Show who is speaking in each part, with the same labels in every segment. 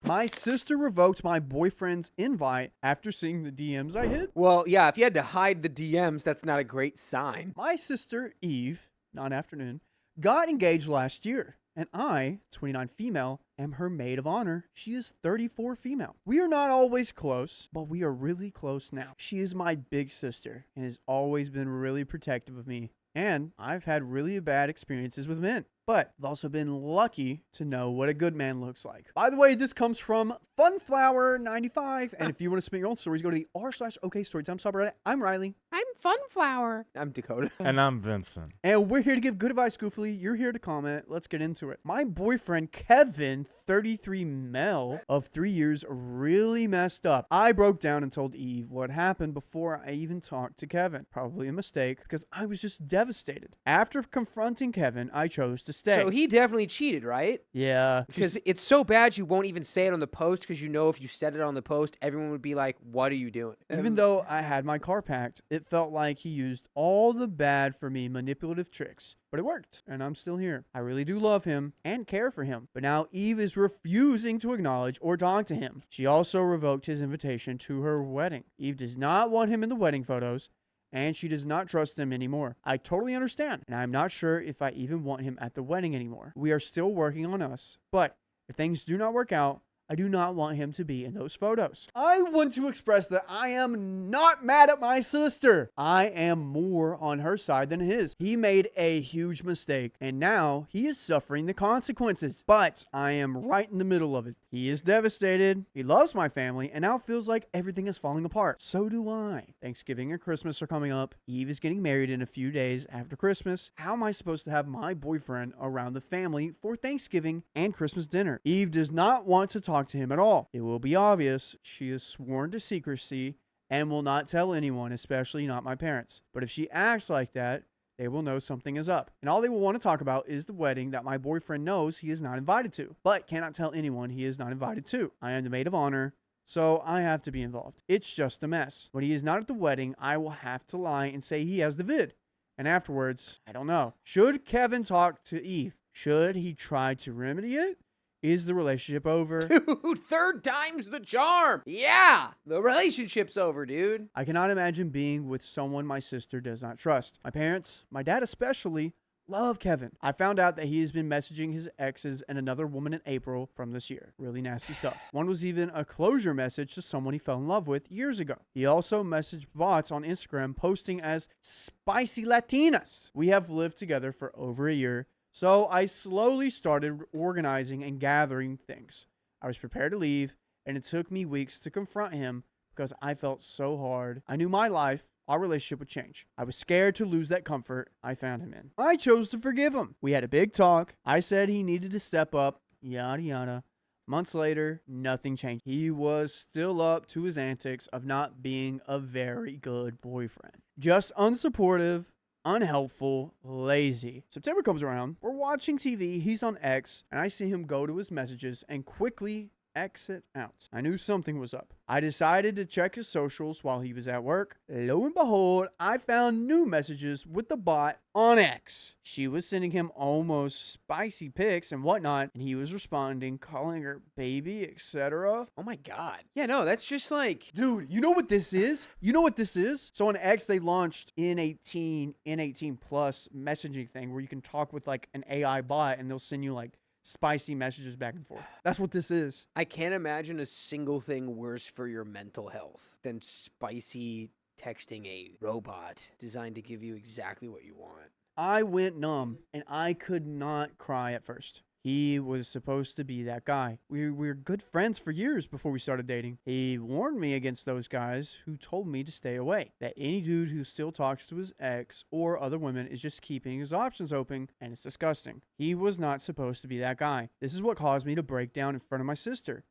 Speaker 1: My sister revoked my boyfriend's invite after seeing the DMs I hid.
Speaker 2: Well, yeah, if you had to hide the DMs, that's not a great sign.
Speaker 1: My sister, Eve, not afternoon, got engaged last year. And I, 29 female, am her maid of honor. She is 34 female. We are not always close, but we are really close now. She is my big sister and has always been really protective of me. And I've had really bad experiences with men. But I've also been lucky to know what a good man looks like. By the way, this comes from Funflower95. And if you want to submit your own stories, go to the r/OK Storytime subreddit. I'm Riley.
Speaker 2: I'm Funflower. I'm Dakota.
Speaker 3: And I'm Vincent.
Speaker 1: And we're here to give good advice, Goofily. You're here to comment. Let's get into it. My boyfriend, Kevin, 33 male of 3 years, really messed up. I broke down and told Eve what happened before I even talked to Kevin. Probably a mistake because I was just devastated. After confronting Kevin, I chose to stay.
Speaker 2: So he definitely cheated, right?
Speaker 1: Yeah.
Speaker 2: Because it's so bad you won't even say it on the post because you know if you said it on the post, everyone would be like, what are you doing?
Speaker 1: Even though I had my car packed, it felt like he used all the bad for me manipulative tricks. But it worked, and I'm still here. I really do love him and care for him. But now Eve is refusing to acknowledge or talk to him. She also revoked his invitation to her wedding. Eve does not want him in the wedding photos, and she does not trust him anymore. I totally understand, and I'm not sure if I even want him at the wedding anymore. We are still working on us, but if things do not work out, I do not want him to be in those photos. I want to express that I am not mad at my sister. I am more on her side than his. He made a huge mistake, and now he is suffering the consequences. But I am right in the middle of it. He is devastated. He loves my family, and now feels like everything is falling apart. So do I. Thanksgiving and Christmas are coming up. Eve is getting married in a few days after Christmas. How am I supposed to have my boyfriend around the family for Thanksgiving and Christmas dinner? Eve does not want to talk to him at all. It will be obvious she is sworn to secrecy and will not tell anyone, especially not my parents. But if she acts like that, they will know something is up. And all they will want to talk about is the wedding that my boyfriend knows he is not invited to, but cannot tell anyone he is not invited to. I am the maid of honor, so I have to be involved. It's just a mess. When he is not at the wedding, I will have to lie and say he has the vid. And afterwards, I don't know. Should Kevin talk to Eve? Should he try to remedy it? Is the relationship over?
Speaker 2: Dude, third time's the charm. Yeah, the relationship's over, dude.
Speaker 1: I cannot imagine being with someone my sister does not trust. My parents, my dad especially, love Kevin. I found out that he has been messaging his exes and another woman in April from this year. Really nasty stuff. One was even a closure message to someone he fell in love with years ago. He also messaged bots on Instagram posting as spicy Latinas. We have lived together for over a year. So I slowly started organizing and gathering things. I was prepared to leave, and it took me weeks to confront him because I felt so hard. I knew my life, our relationship would change. I was scared to lose that comfort I found him in. I chose to forgive him. We had a big talk. I said he needed to step up, yada yada. Months later, nothing changed. He was still up to his antics of not being a very good boyfriend. Just unsupportive, unhelpful, lazy. September comes around. We're watching TV. He's on X, and I see him go to his messages and quickly exit out. I knew something was up. I decided to check his socials while he was at work. Lo and behold, I found new messages with the bot on X. She was sending him almost spicy pics and whatnot, and he was responding, calling her baby, etc.
Speaker 2: Oh my God. Yeah, no, that's just like...
Speaker 1: Dude, you know what this is? You know what this is? So on X, they launched N18 plus messaging thing where you can talk with like an AI bot and they'll send you like spicy messages back and forth. That's what this is.
Speaker 2: I can't imagine a single thing worse for your mental health than spicy texting a robot designed to give you exactly what you want.
Speaker 1: I went numb and I could not cry at first. He was supposed to be that guy. We were good friends for years before we started dating. He warned me against those guys who told me to stay away. That any dude who still talks to his ex or other women is just keeping his options open, and it's disgusting. He was not supposed to be that guy. This is what caused me to break down in front of my sister.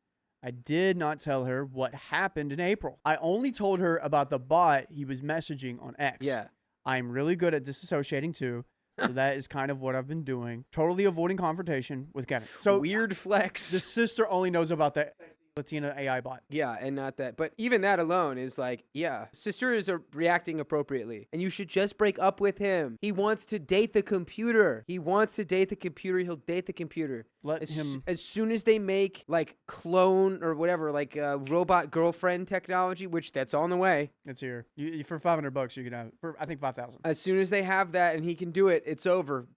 Speaker 1: I did not tell her what happened in April. I only told her about the bot he was messaging on X.
Speaker 2: Yeah.
Speaker 1: I'm really good at disassociating too. So that is kind of what I've been doing. Totally avoiding confrontation with Kevin. So
Speaker 2: weird flex.
Speaker 1: The sister only knows about that. Latina AI bot.
Speaker 2: Yeah, and not that. But even that alone is like, yeah, sister is reacting appropriately. And you should just break up with him. He wants to date the computer. He wants to date the computer. He'll date the computer.
Speaker 1: Let him.
Speaker 2: As soon as they make like clone or whatever, like robot girlfriend technology, which that's on the way.
Speaker 1: It's here. For $500, you can have it. For I think 5,000.
Speaker 2: As soon as they have that and he can do it, it's over.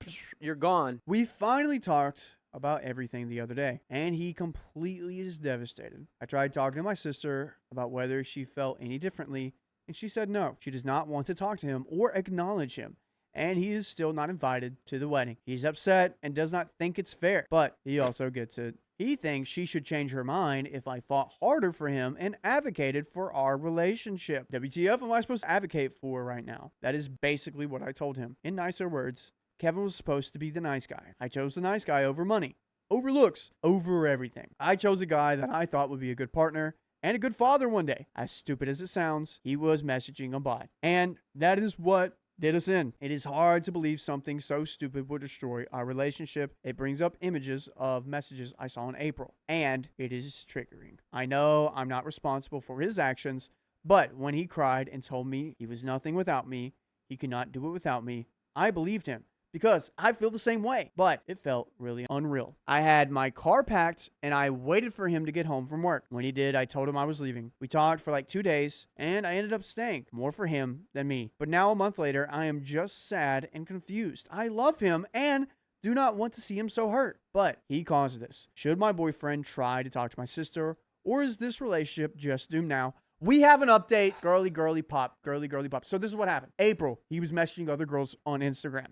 Speaker 2: You're gone.
Speaker 1: We finally talked about everything the other day, and he completely is devastated. I tried talking to my sister about whether she felt any differently, and she said no. She does not want to talk to him or acknowledge him, and he is still not invited to the wedding. He's upset and does not think it's fair, but he also gets it. He thinks she should change her mind if I fought harder for him and advocated for our relationship. WTF am I supposed to advocate for right now? That is basically what I told him. In nicer words, Kevin was supposed to be the nice guy. I chose the nice guy over money, over looks, over everything. I chose a guy that I thought would be a good partner and a good father one day. As stupid as it sounds, he was messaging a bot. And that is what did us in. It is hard to believe something so stupid would destroy our relationship. It brings up images of messages I saw in April, and it is triggering. I know I'm not responsible for his actions, but when he cried and told me he was nothing without me, he could not do it without me, I believed him. Because I feel the same way, but it felt really unreal. I had my car packed and I waited for him to get home from work. When he did, I told him I was leaving. We talked for like 2 days and I ended up staying, more for him than me. But now a month later, I am just sad and confused. I love him and do not want to see him so hurt, but he caused this. Should my boyfriend try to talk to my sister, or is this relationship just doomed now? We have an update. Girly, girly, pop. Girly, girly, pop. So this is what happened. April, he was messaging other girls on Instagram.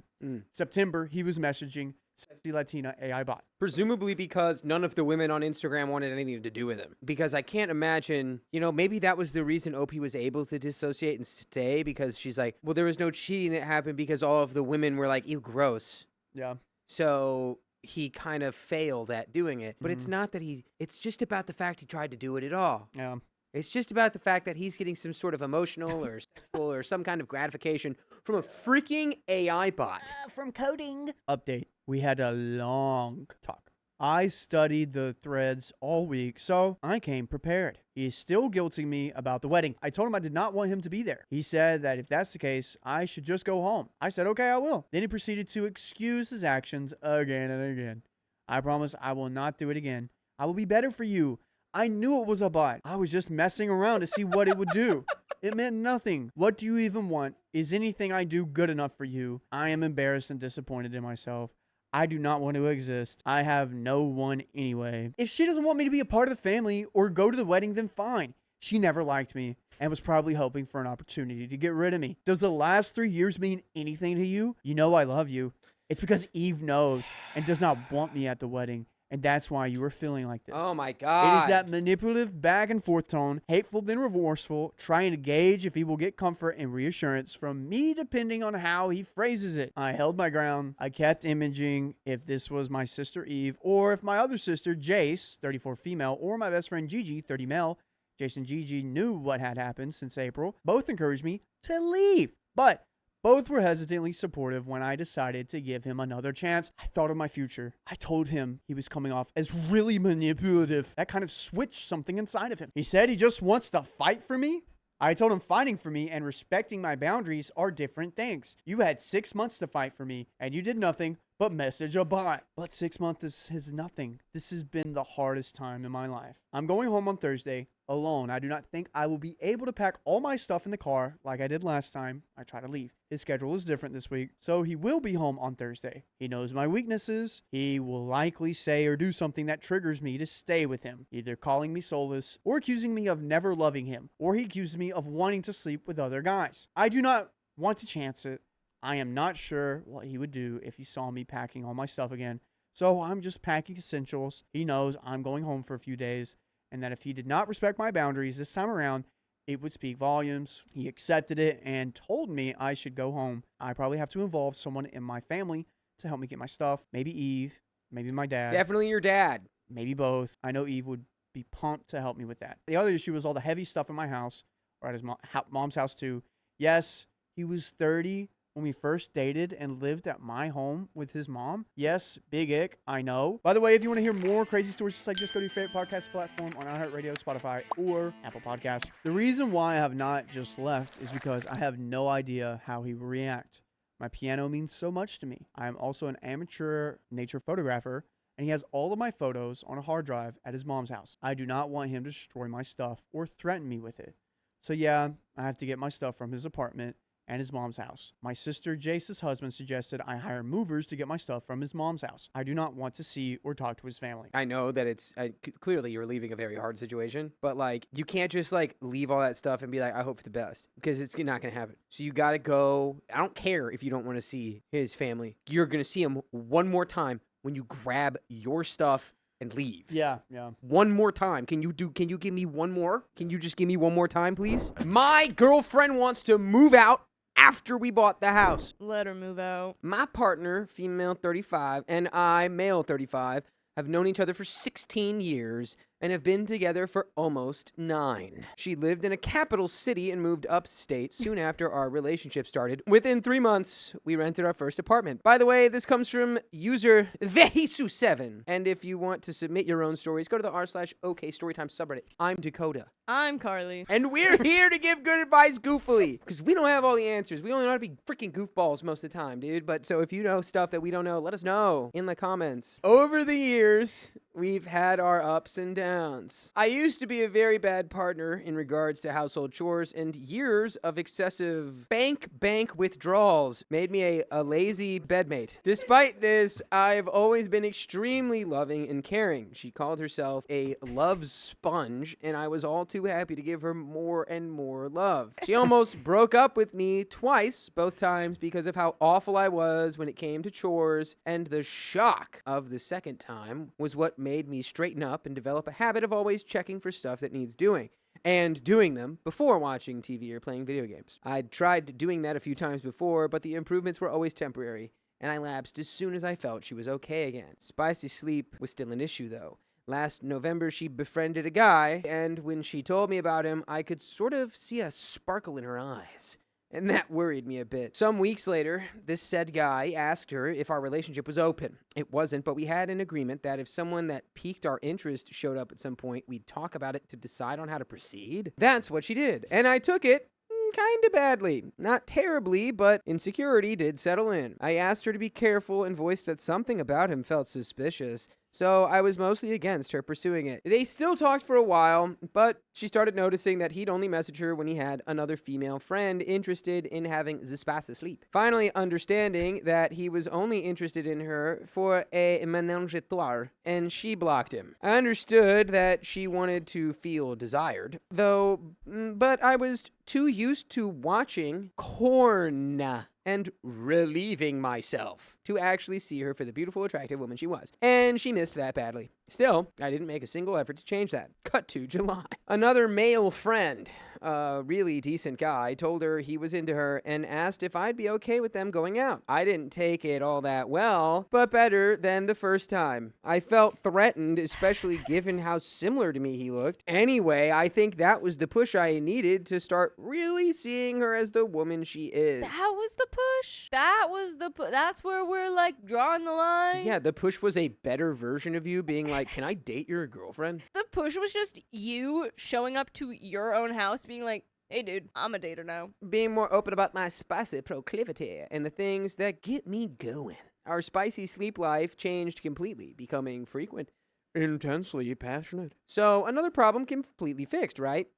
Speaker 1: September, he was messaging sexy Latina AI bot.
Speaker 2: Presumably because none of the women on Instagram wanted anything to do with him. Because I can't imagine, maybe that was the reason OP was able to dissociate and stay, because she's like, well, there was no cheating that happened because all of the women were like, ew, gross.
Speaker 1: Yeah.
Speaker 2: So he kind of failed at doing it. But it's not that it's just about the fact he tried to do it at all.
Speaker 1: Yeah.
Speaker 2: It's just about the fact that he's getting some sort of emotional or sexual or some kind of gratification from a freaking AI bot.
Speaker 1: From coding. Update. We had a long talk. I studied the threads all week, so I came prepared. He is still guilting me about the wedding. I told him I did not want him to be there. He said that if that's the case, I should just go home. I said, okay, I will. Then he proceeded to excuse his actions again and again. I promise I will not do it again. I will be better for you. I knew it was a bot. I was just messing around to see what it would do. It meant nothing. What do you even want? Is anything I do good enough for you? I am embarrassed and disappointed in myself. I do not want to exist. I have no one anyway. If she doesn't want me to be a part of the family or go to the wedding, then fine. She never liked me and was probably hoping for an opportunity to get rid of me. Does the last 3 years mean anything to you? You know I love you. It's because Eve knows and does not want me at the wedding. And that's why you were feeling like this.
Speaker 2: Oh my God.
Speaker 1: It is that manipulative back and forth tone, hateful then remorseful, trying to gauge if he will get comfort and reassurance from me depending on how he phrases it. I held my ground. I kept imaging if this was my sister Eve or if my other sister Jace, 34 female, or my best friend Gigi, 30 male. Jace and Gigi knew what had happened since April. Both encouraged me to leave. But both were hesitantly supportive when I decided to give him another chance. I thought of my future. I told him he was coming off as really manipulative. That kind of switched something inside of him. He said he just wants to fight for me. I told him fighting for me and respecting my boundaries are different things. You had 6 months to fight for me, and you did nothing but message a bot. But 6 months is nothing. This has been the hardest time in my life. I'm going home on Thursday alone. I do not think I will be able to pack all my stuff in the car like I did last time I tried to leave. His schedule is different this week, so he will be home on Thursday. He knows my weaknesses. He will likely say or do something that triggers me to stay with him, either calling me soulless or accusing me of never loving him, or he accuses me of wanting to sleep with other guys. I do not want to chance it. I am not sure what he would do if he saw me packing all my stuff again, so I'm just packing essentials. He knows I'm going home for a few days, and that if he did not respect my boundaries this time around, it would speak volumes. He accepted it and told me I should go home. I probably have to involve someone in my family to help me get my stuff. Maybe Eve, maybe my dad.
Speaker 2: Definitely your dad.
Speaker 1: Maybe both. I know Eve would be pumped to help me with that. The other issue was all the heavy stuff in my house, or at his mom's house too. Yes, he was 30, when we first dated and lived at my home with his mom. Yes, big ick, I know. By the way, if you want to hear more crazy stories just like this, go to your favorite podcast platform on iHeartRadio, Spotify, or Apple Podcasts. The reason why I have not just left is because I have no idea how he will react. My piano means so much to me. I am also an amateur nature photographer, and he has all of my photos on a hard drive at his mom's house. I do not want him to destroy my stuff or threaten me with it. So yeah, I have to get my stuff from his apartment and his mom's house. My sister Jace's husband suggested I hire movers to get my stuff from his mom's house. I do not want to see or talk to his family.
Speaker 2: I know that it's clearly you're leaving a very hard situation, but like you can't just like leave all that stuff and be like, I hope for the best, because it's not going to happen. So you got to go. I don't care if you don't want to see his family. You're going to see him one more time when you grab your stuff and leave.
Speaker 1: Yeah.
Speaker 2: One more time. Can you give me one more? Can you just give me one more time, please? My girlfriend wants to move out after we bought the house.
Speaker 3: Let her move out.
Speaker 2: My partner, female 35, and I, male 35, have known each other for 16 years and have been together for almost 9. She lived in a capital city and moved upstate soon after our relationship started. Within 3 months, we rented our first apartment. By the way, this comes from user Vehisu7. And if you want to submit your own stories, go to the r/OK Storytime subreddit. I'm Dakota.
Speaker 3: I'm Carly.
Speaker 2: And we're here to give good advice goofily, because we don't have all the answers. We only know how to be freaking goofballs most of the time, dude. But so if you know stuff that we don't know, let us know in the comments. Over the years, we've had our ups and downs. I used to be a very bad partner in regards to household chores, and years of excessive bank withdrawals made me a lazy bedmate. Despite this, I've always been extremely loving and caring. She called herself a love sponge, and I was all too happy to give her more and more love. She almost broke up with me twice, both times because of how awful I was when it came to chores, and the shock of the second time was what made me straighten up and develop a habit of always checking for stuff that needs doing, and doing them before watching TV or playing video games. I'd tried doing that a few times before, but the improvements were always temporary, and I lapsed as soon as I felt she was okay again. Spicy sleep was still an issue, though. Last November, she befriended a guy, and when she told me about him, I could sort of see a sparkle in her eyes. And that worried me a bit. Some weeks later, this said guy asked her if our relationship was open. It wasn't, but we had an agreement that if someone that piqued our interest showed up at some point, we'd talk about it to decide on how to proceed. That's what she did. And I took it kind of badly. Not terribly, but insecurity did settle in. I asked her to be careful and voiced that something about him felt suspicious. So I was mostly against her pursuing it. They still talked for a while, but she started noticing that he'd only message her when he had another female friend interested in having the space to sleep. Finally understanding that he was only interested in her for a ménage à trois, and she blocked him. I understood that she wanted to feel desired, but I was too used to watching corn and relieving myself to actually see her for the beautiful, attractive woman she was. And she missed that badly. Still, I didn't make a single effort to change that. Cut to July. Another male friend, a really decent guy, told her he was into her and asked if I'd be okay with them going out. I didn't take it all that well, but better than the first time. I felt threatened, especially given how similar to me he looked. Anyway, I think that was the push I needed to start really seeing her as the woman she is.
Speaker 3: That was the push. That's where we're like drawing the line.
Speaker 2: Yeah, the push was a better version of you being like, can I date your girlfriend?
Speaker 3: The push was just you showing up to your own house being like, hey dude, I'm a dater now.
Speaker 2: Being more open about my spicy proclivity and the things that get me going. Our spicy sleep life changed completely, becoming frequent, intensely passionate. So another problem completely fixed, right?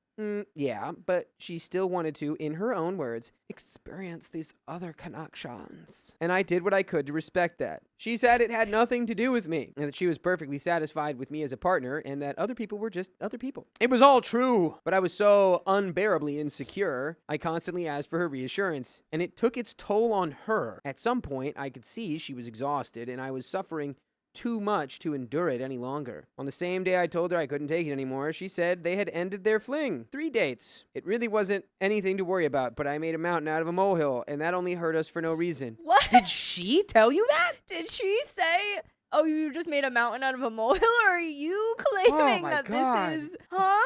Speaker 2: Yeah, but she still wanted to, in her own words, experience these other connections. And I did what I could to respect that. She said it had nothing to do with me, and that she was perfectly satisfied with me as a partner, and that other people were just other people. It was all true, but I was so unbearably insecure, I constantly asked for her reassurance, and it took its toll on her. At some point, I could see she was exhausted, and I was suffering too much to endure it any longer. On the same day I told her I couldn't take it anymore, she said they had ended their fling. 3 dates. It really wasn't anything to worry about, but I made a mountain out of a molehill, and that only hurt us for no reason.
Speaker 3: What?
Speaker 2: Did she tell you that?
Speaker 3: Did she say, oh, you just made a mountain out of a molehill, or are you claiming that
Speaker 2: God.
Speaker 3: this is... Huh?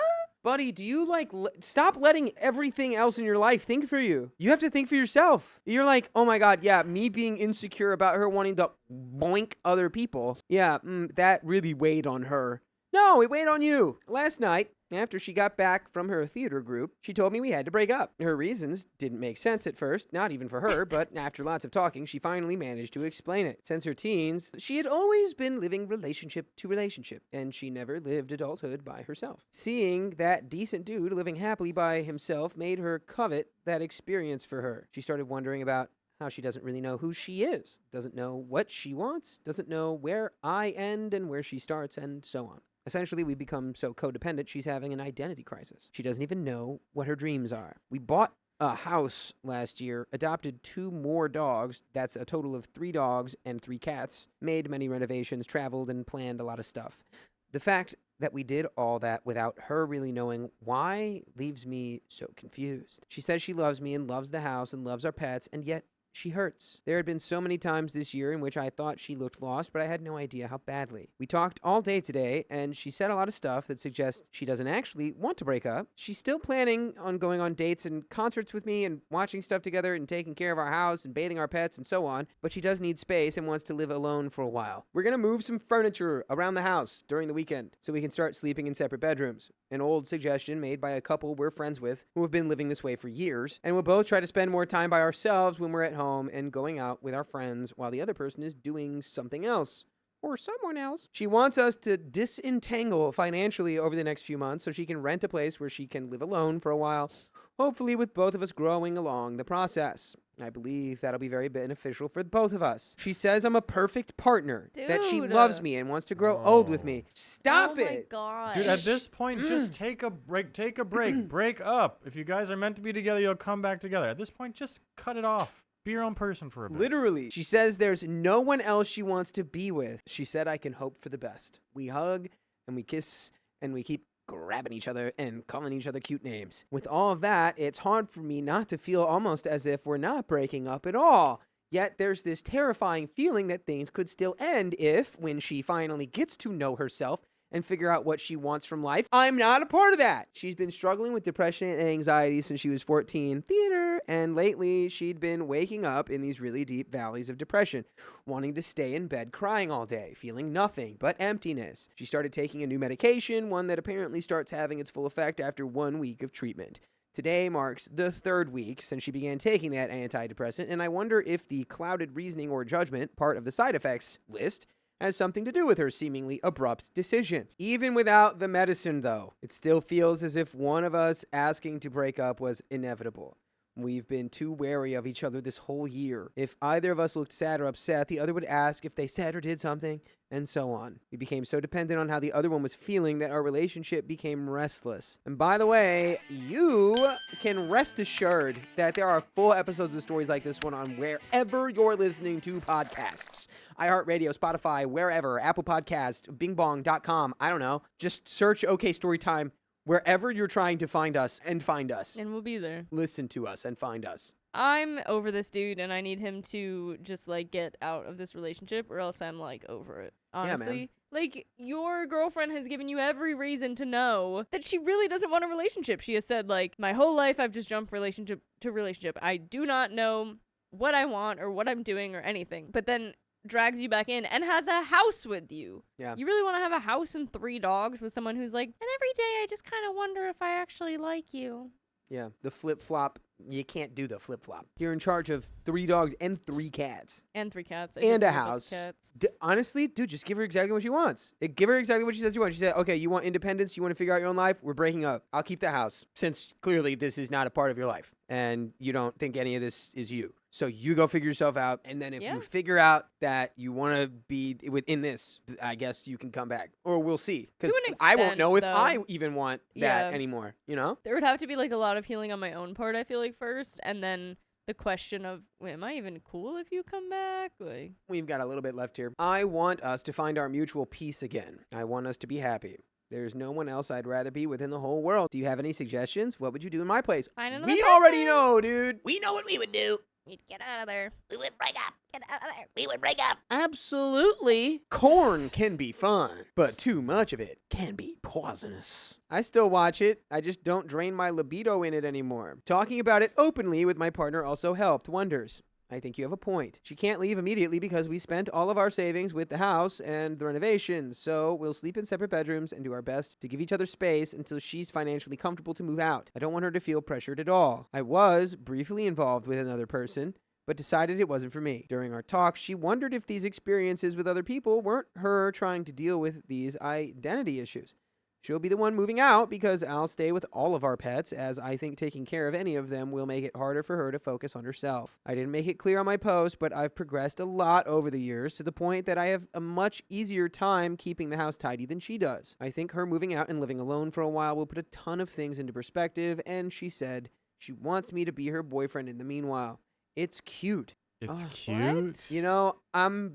Speaker 2: buddy, do you like stop letting everything else in your life think for you? You have to think for yourself. You're like, oh my God, yeah, me being insecure about her wanting to boink other people. Yeah, that really weighed on her. No, it weighed on you. Last night, after she got back from her theater group, she told me we had to break up. Her reasons didn't make sense at first, not even for her, but after lots of talking, she finally managed to explain it. Since her teens, she had always been living relationship to relationship, and she never lived adulthood by herself. Seeing that decent dude living happily by himself made her covet that experience for her. She started wondering about how she doesn't really know who she is, doesn't know what she wants, doesn't know where I end and where she starts, and so on. Essentially, we become so codependent, she's having an identity crisis. She doesn't even know what her dreams are. We bought a house last year, adopted 2 more dogs. That's a total of 3 dogs and 3 cats. Made many renovations, traveled, and planned a lot of stuff. The fact that we did all that without her really knowing why leaves me so confused. She says she loves me and loves the house and loves our pets, and yet she hurts. There had been so many times this year in which I thought she looked lost, but I had no idea how badly. We talked all day today, and she said a lot of stuff that suggests she doesn't actually want to break up. She's still planning on going on dates and concerts with me and watching stuff together and taking care of our house and bathing our pets and so on, but she does need space and wants to live alone for a while. We're gonna move some furniture around the house during the weekend so we can start sleeping in separate bedrooms. An old suggestion made by a couple we're friends with who have been living this way for years, and we'll both try to spend more time by ourselves when we're at home and going out with our friends while the other person is doing something else. Or someone else. She wants us to disentangle financially over the next few months so she can rent a place where she can live alone for a while, hopefully with both of us growing along the process. I believe that'll be very beneficial for both of us. She says I'm a perfect partner, that she
Speaker 3: Dude.
Speaker 2: loves me and wants to grow old with me. Stop
Speaker 3: Oh my
Speaker 2: it!
Speaker 3: gosh.
Speaker 4: Dude, at this point, just take a break. Take a break. Break up. If you guys are meant to be together, you'll come back together. At this point, just cut it off. Be your own person for a bit.
Speaker 2: Literally. She says there's no one else she wants to be with. She said I can hope for the best. We hug and we kiss and we keep grabbing each other and calling each other cute names. With all of that, it's hard for me not to feel almost as if we're not breaking up at all. Yet there's this terrifying feeling that things could still end if, when she finally gets to know herself and figure out what she wants from life, I'm not a part of that. She's been struggling with depression and anxiety since she was 14, theater, and lately she'd been waking up in these really deep valleys of depression, wanting to stay in bed crying all day, feeling nothing but emptiness. She started taking a new medication, one that apparently starts having its full effect after 1 week of treatment. Today marks the 3rd week since she began taking that antidepressant, and I wonder if the clouded reasoning or judgment part of the side effects list has something to do with her seemingly abrupt decision. Even without the medicine, though, it still feels as if one of us asking to break up was inevitable. We've been too wary of each other this whole year. If either of us looked sad or upset, the other would ask if they said or did something, and so on. We became so dependent on how the other one was feeling that our relationship became restless. And by the way, you can rest assured that there are full episodes of stories like this one on wherever you're listening to podcasts. iHeartRadio, Spotify, wherever, Apple Podcast, bingbong.com, I don't know. Just search OK Storytime wherever you're trying to find us and find us.
Speaker 3: And we'll be there.
Speaker 2: Listen to us and find us.
Speaker 3: I'm over this dude and I need him to just like get out of this relationship or else I'm like over it. Honestly.
Speaker 2: man.
Speaker 3: Like your girlfriend has given you every reason to know that she really doesn't want a relationship. She has said like my whole life I've just jumped relationship to relationship. I do not know what I want or what I'm doing or anything. But then drags you back in and has a house with you.
Speaker 2: Yeah.
Speaker 3: You really want to have a house and 3 dogs with someone who's like, and every day I just kind of wonder if I actually like you.
Speaker 2: Yeah, the flip-flop, you can't do the flip-flop. You're in charge of 3 dogs and 3 cats.
Speaker 3: And 3 cats. I
Speaker 2: And
Speaker 3: did
Speaker 2: a
Speaker 3: think about
Speaker 2: house.
Speaker 3: Cats.
Speaker 2: Honestly, dude, just give her exactly what she wants. Give her exactly what she says you want. She said, okay, you want independence, you want to figure out your own life, we're breaking up. I'll keep the house, since clearly this is not a part of your life, and you don't think any of this is you. So you go figure yourself out, and then if
Speaker 3: Yeah.
Speaker 2: you figure out that you want to be within this, I guess you can come back. Or we'll see. Because
Speaker 3: To an
Speaker 2: I won't
Speaker 3: extent,
Speaker 2: know if
Speaker 3: though.
Speaker 2: I even want that
Speaker 3: Yeah.
Speaker 2: anymore, you know?
Speaker 3: There would have to be like a lot of healing on my own part, I feel like, first, and then the question of, wait, am I even cool if you come back? Like,
Speaker 2: We've got a little bit left here. I want us to find our mutual peace again. I want us to be happy. There's no one else I'd rather be with in the whole world. Do you have any suggestions? What would you do in my place?
Speaker 3: find another
Speaker 2: We already
Speaker 3: person.
Speaker 2: know, dude.
Speaker 5: We know what we would do.
Speaker 3: We'd get out of there.
Speaker 5: We would break up. get out of there. We would break up.
Speaker 2: Absolutely. Corn can be fun, but too much of it can be poisonous. I still watch it. I just don't drain my libido in it anymore. Talking about it openly with my partner also helped wonders. I think you have a point. She can't leave immediately because we spent all of our savings with the house and the renovations, so we'll sleep in separate bedrooms and do our best to give each other space until she's financially comfortable to move out. I don't want her to feel pressured at all. I was briefly involved with another person, but decided it wasn't for me. During our talks, she wondered if these experiences with other people weren't her trying to deal with these identity issues. She'll be the one moving out because I'll stay with all of our pets, as I think taking care of any of them will make it harder for her to focus on herself. I didn't make it clear on my post, but I've progressed a lot over the years to the point that I have a much easier time keeping the house tidy than she does. I think her moving out and living alone for a while will put a ton of things into perspective, and she said she wants me to be her boyfriend in the meanwhile. It's cute.
Speaker 4: It's
Speaker 2: Oh,
Speaker 4: cute.
Speaker 2: You know, I'm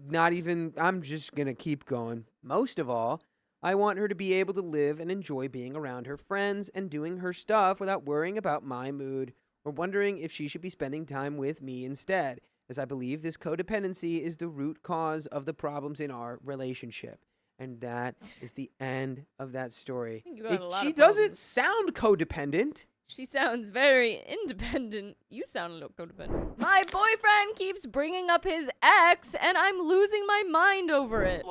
Speaker 2: just gonna keep going. Most of all, I want her to be able to live and enjoy being around her friends and doing her stuff without worrying about my mood or wondering if she should be spending time with me instead, as I believe this codependency is the root cause of the problems in our relationship. And that is the end of that story.
Speaker 3: You got a lot
Speaker 2: She
Speaker 3: of
Speaker 2: doesn't
Speaker 3: problems.
Speaker 2: sound codependent.
Speaker 3: She sounds very independent. You sound a little codependent. My boyfriend keeps bringing up his ex, and I'm losing my mind over it.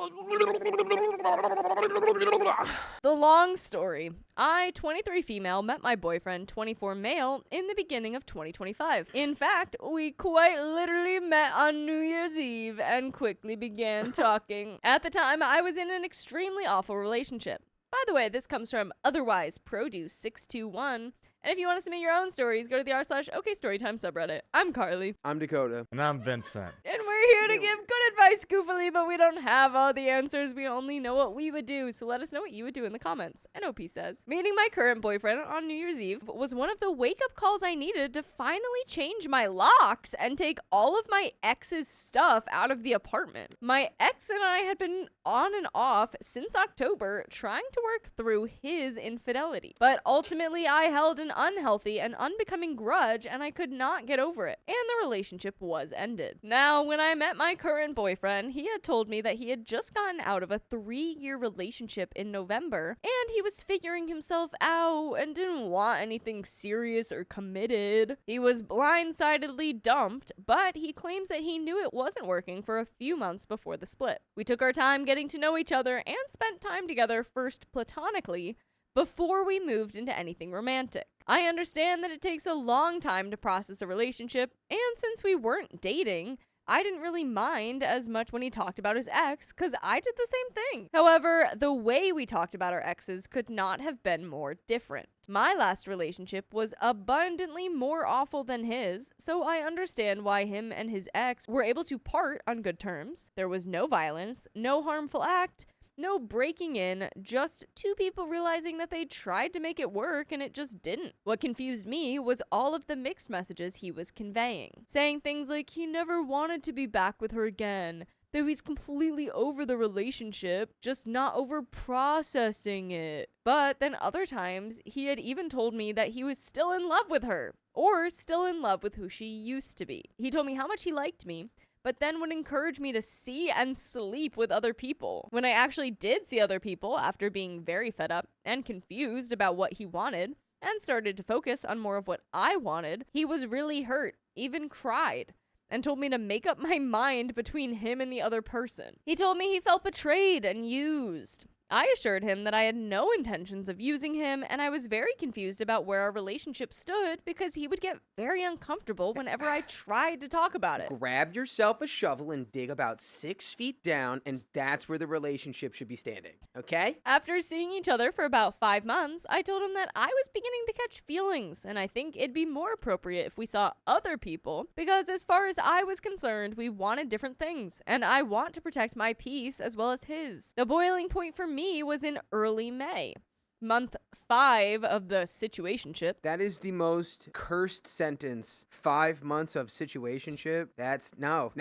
Speaker 3: The long story. I, 23 female, met my boyfriend, 24 male, in the beginning of 2025. In fact, we quite literally met on New Year's Eve and quickly began talking. At the time, I was in an extremely awful relationship. By the way, this comes from Otherwise Produce 621. And if you want to submit your own stories, go to the r/OKStorytime subreddit. I'm Carly.
Speaker 2: I'm Dakota.
Speaker 4: And I'm Vincent.
Speaker 3: And we're here to give good advice, goofily, but we don't have all the answers. We only know what we would do. So let us know what you would do in the comments. NOP says, meeting my current boyfriend on New Year's Eve was one of the wake-up calls I needed to finally change my locks and take all of my ex's stuff out of the apartment. My ex and I had been on and off since October trying to work through his infidelity. But ultimately, I held an unhealthy and unbecoming grudge, and I could not get over it, and the relationship was ended. Now, when I met my current boyfriend, he had told me that he had just gotten out of a 3-year relationship in November, and he was figuring himself out and didn't want anything serious or committed. He was blindsidedly dumped, but he claims that he knew it wasn't working for a few months before the split. We took our time getting to know each other and spent time together, first platonically, before we moved into anything romantic. I understand that it takes a long time to process a relationship, and since we weren't dating, I didn't really mind as much when he talked about his ex, because I did the same thing. However, the way we talked about our exes could not have been more different. My last relationship was abundantly more awful than his, so I understand why him and his ex were able to part on good terms. There was no violence, no harmful act, no breaking in, just two people realizing that they tried to make it work and it just didn't. What confused me was all of the mixed messages he was conveying, saying things like he never wanted to be back with her again, though he's completely over the relationship, just not over processing it. But then other times, he had even told me that he was still in love with her, or still in love with who she used to be. He told me how much he liked me, but then would encourage me to see and sleep with other people. When I actually did see other people after being very fed up and confused about what he wanted, and started to focus on more of what I wanted, he was really hurt, even cried, and told me to make up my mind between him and the other person. He told me he felt betrayed and used. I assured him that I had no intentions of using him, and I was very confused about where our relationship stood because he would get very uncomfortable whenever I tried to talk about it.
Speaker 2: Grab yourself a shovel and dig about 6 feet down, and that's where the relationship should be standing, okay?
Speaker 3: After seeing each other for about 5 months, I told him that I was beginning to catch feelings, and I think it'd be more appropriate if we saw other people, because as far as I was concerned, we wanted different things, and I want to protect my peace as well as his. The boiling point for me was in early May. month 5 of the situationship.
Speaker 2: That is the most cursed sentence. 5 months of situationship? That's not,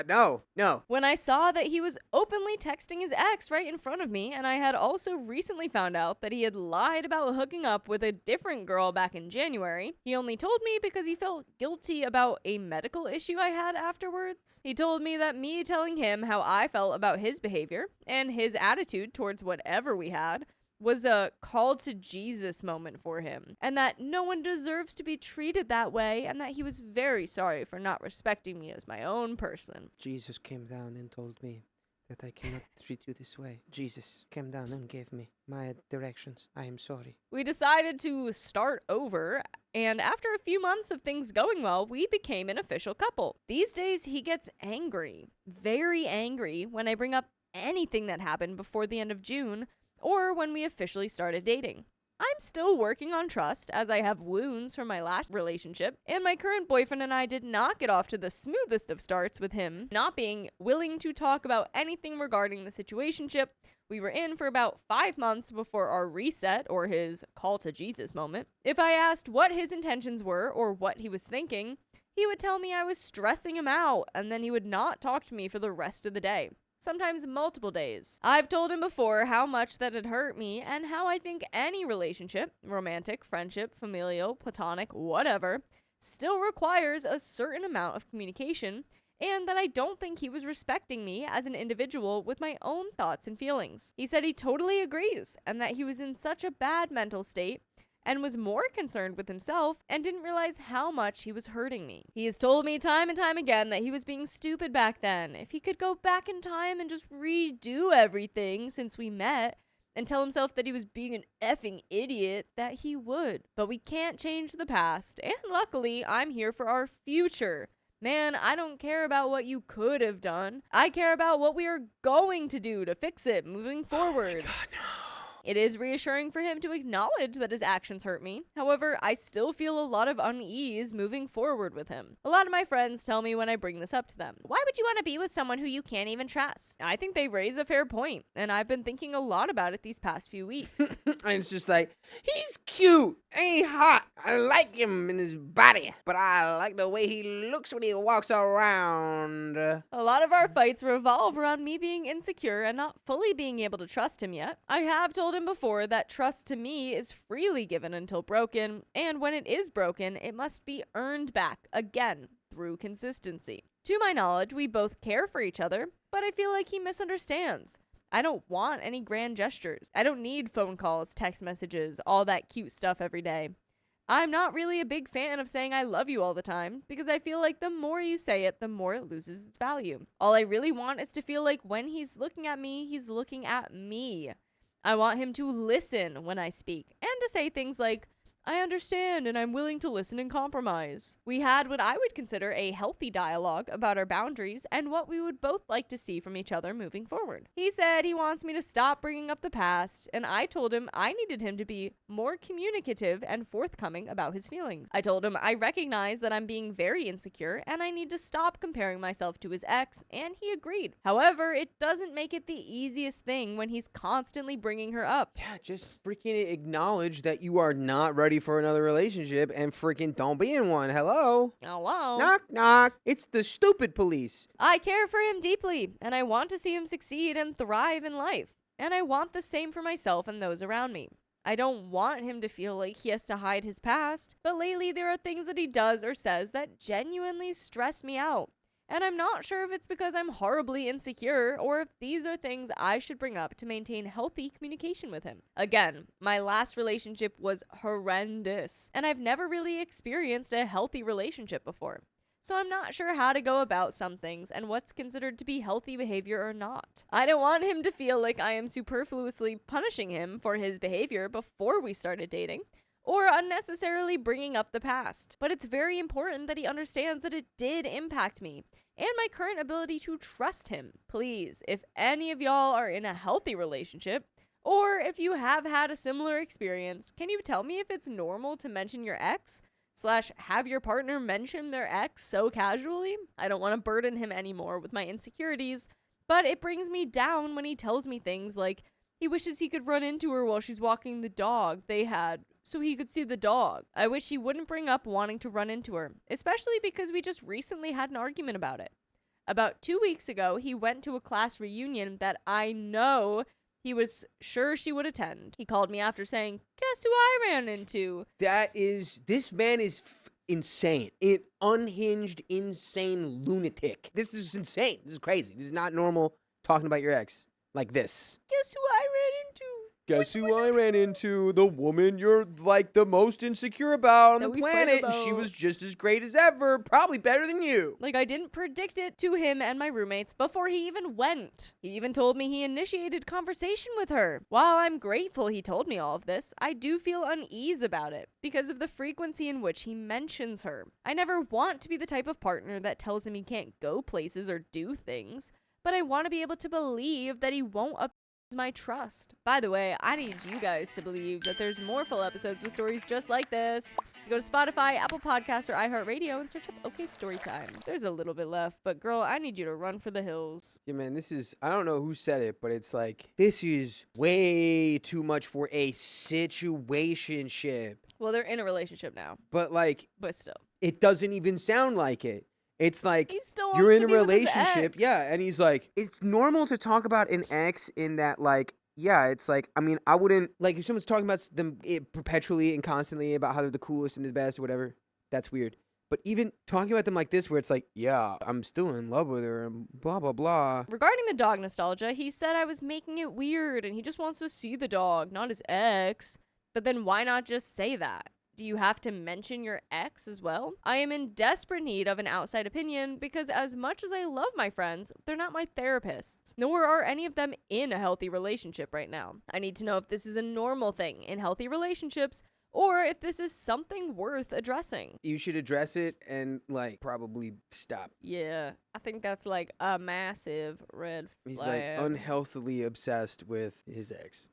Speaker 2: no.
Speaker 3: When I saw that he was openly texting his ex right in front of me, and I had also recently found out that he had lied about hooking up with a different girl back in January. He only told me because he felt guilty about a medical issue I had afterwards. He told me that me telling him how I felt about his behavior and his attitude towards whatever we had was a call to Jesus moment for him, and that no one deserves to be treated that way, and that he was very sorry for not respecting me as my own person.
Speaker 2: Jesus came down and told me that I cannot treat you this way. Jesus came down and gave me my directions. I am sorry.
Speaker 3: We decided to start over, and after a few months of things going well, we became an official couple. These days, he gets angry, very angry, when I bring up anything that happened before the end of June, or when we officially started dating. I'm still working on trust, as I have wounds from my last relationship, and my current boyfriend and I did not get off to the smoothest of starts, with him not being willing to talk about anything regarding the situationship we were in for about 5 months before our reset, or his call to Jesus moment. If I asked what his intentions were or what he was thinking, he would tell me I was stressing him out, and then he would not talk to me for the rest of the day. Sometimes multiple days. I've told him before how much that had hurt me, and how I think any relationship, romantic, friendship, familial, platonic, whatever, still requires a certain amount of communication, and that I don't think he was respecting me as an individual with my own thoughts and feelings. He said he totally agrees, and that he was in such a bad mental state and was more concerned with himself and didn't realize how much he was hurting me. He has told me time and time again that he was being stupid back then. If he could go back in time and just redo everything since we met, and tell himself that he was being an effing idiot, that he would. But we can't change the past, and luckily, I'm here for our future. Man, I don't care about what you could have done. I care about what we are going to do to fix it moving forward.
Speaker 2: Oh my God, no.
Speaker 3: It is reassuring for him to acknowledge that his actions hurt me. However, I still feel a lot of unease moving forward with him. A lot of my friends tell me when I bring this up to them, why would you want to be with someone who you can't even trust? I think they raise a fair point, and I've been thinking a lot about it these past few weeks.
Speaker 2: And it's just like, he's cute, ain't hot. I like him in his body, but I like the way he looks when he walks around.
Speaker 3: A lot of our fights revolve around me being insecure and not fully being able to trust him yet. I have told him before that trust to me is freely given until broken, and when it is broken, it must be earned back again through consistency. To my knowledge, we both care for each other, but I feel like he misunderstands. I don't want any grand gestures. I don't need phone calls, text messages, all that cute stuff every day. I'm not really a big fan of saying I love you all the time, because I feel like the more you say it, the more it loses its value. All I really want is to feel like when he's looking at me, he's looking at me. I want him to listen when I speak, and to say things like, I understand and I'm willing to listen and compromise. We had what I would consider a healthy dialogue about our boundaries and what we would both like to see from each other moving forward. He said he wants me to stop bringing up the past, and I told him I needed him to be more communicative and forthcoming about his feelings. I told him I recognize that I'm being very insecure and I need to stop comparing myself to his ex, and he agreed. However, it doesn't make it the easiest thing when he's constantly bringing her up.
Speaker 2: Yeah, just freaking acknowledge that you are not ready for another relationship and freaking don't be in one. Hello?
Speaker 3: Hello?
Speaker 2: Knock, knock. It's the stupid police.
Speaker 3: I care for him deeply, and I want to see him succeed and thrive in life. And I want the same for myself and those around me. I don't want him to feel like he has to hide his past, but lately there are things that he does or says that genuinely stress me out. And I'm not sure if it's because I'm horribly insecure or if these are things I should bring up to maintain healthy communication with him. Again, my last relationship was horrendous, and I've never really experienced a healthy relationship before. So I'm not sure how to go about some things and what's considered to be healthy behavior or not. I don't want him to feel like I am superfluously punishing him for his behavior before we started dating, or unnecessarily bringing up the past. But it's very important that he understands that it did impact me and my current ability to trust him. Please, if any of y'all are in a healthy relationship, or if you have had a similar experience, can you tell me if it's normal to mention your ex / have your partner mention their ex so casually? I don't want to burden him anymore with my insecurities, but it brings me down when he tells me things like, He wishes he could run into her while she's walking the dog they had so he could see the dog. I wish he wouldn't bring up wanting to run into her, especially because we just recently had an argument about it. About 2 weeks ago, he went to a class reunion that I know he was sure she would attend. He called me after saying, "Guess who I ran into?"
Speaker 2: This man is insane. Unhinged, insane lunatic. This is insane. This is crazy. This is not normal talking about your ex like this.
Speaker 3: Guess who I ran into?
Speaker 2: Guess who I ran into? The woman you're like the most insecure about on
Speaker 3: That
Speaker 2: the
Speaker 3: we fight
Speaker 2: planet. And she
Speaker 3: about.
Speaker 2: was just as great as ever. Probably better than you.
Speaker 3: Like, I didn't predict it to him and my roommates before he even went. He even told me he initiated conversation with her. While I'm grateful he told me all of this, I do feel unease about it because of the frequency in which he mentions her. I never want to be the type of partner that tells him he can't go places or do things, but I want to be able to believe that he won't abuse my trust. By the way, I need you guys to believe that there's more full episodes with stories just like this. You go to Spotify, Apple Podcasts, or iHeartRadio and search up OK Storytime. There's a little bit left, but girl, I need you to run for the hills.
Speaker 2: Yeah, man, I don't know who said it, but it's like, this is way too much for a situationship.
Speaker 3: Well, they're in a relationship now,
Speaker 2: But like,
Speaker 3: but still.
Speaker 2: it doesn't even sound like it. It's like,
Speaker 3: He still wants
Speaker 2: you're in
Speaker 3: to
Speaker 2: a
Speaker 3: be with his
Speaker 2: relationship.
Speaker 3: ex.
Speaker 2: Yeah. And he's like, it's normal to talk about an ex in that, like, yeah, it's like, I mean, I wouldn't, like, if someone's talking about them perpetually and constantly about how they're the coolest and the best or whatever, that's weird. But even talking about them like this, where it's like, yeah, I'm still in love with her and blah, blah, blah.
Speaker 3: Regarding the dog nostalgia, he said I was making it weird and he just wants to see the dog, not his ex. But then why not just say that? Do you have to mention your ex as well? I am in desperate need of an outside opinion because as much as I love my friends, they're not my therapists, nor are any of them in a healthy relationship right now. I need to know if this is a normal thing in healthy relationships or if this is something worth addressing.
Speaker 2: You should address it and, like, probably stop.
Speaker 3: Yeah, I think that's like a massive red flag.
Speaker 2: He's like unhealthily obsessed with his ex.